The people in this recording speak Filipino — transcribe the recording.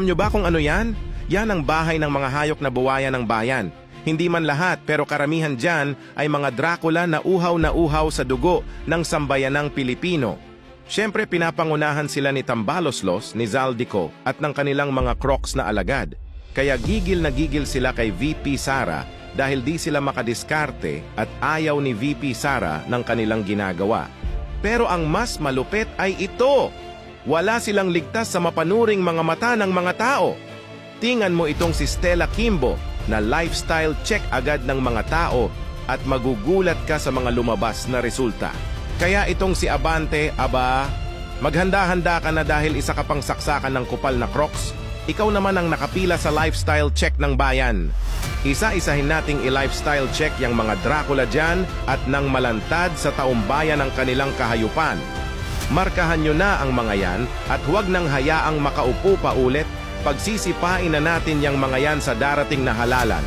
Alam nyo ba kung ano yan? Yan ang bahay ng mga hayop na buwaya ng bayan. Hindi man lahat pero karamihan dyan ay mga Dracula na uhaw sa dugo ng sambayanang Pilipino. Siyempre pinapangunahan sila ni Tambaloslos, ni Zaldico at ng kanilang mga Crocs na alagad. Kaya gigil na gigil sila kay VP Sara dahil di sila makadiskarte at ayaw ni VP Sara ng kanilang ginagawa. Pero ang mas malupit ay ito. Wala silang ligtas sa mapanuring mga mata ng mga tao. Tingnan mo itong si Stella Kimbo na lifestyle check agad ng mga tao at magugulat ka sa mga lumabas na resulta. Kaya itong si Abante, aba, maghanda-handa ka na dahil isa ka pang saksakan ng kupal na Crocs. Ikaw naman ang nakapila sa lifestyle check ng bayan. Isa-isahin nating i-lifestyle check yung mga Dracula dyan at nang malantad sa taumbayan ng kanilang kahayupan. Markahan nyo na ang mga yan at huwag nang hayaang makaupo pa ulit. Pagsisipain na natin yung mga yan sa darating na halalan.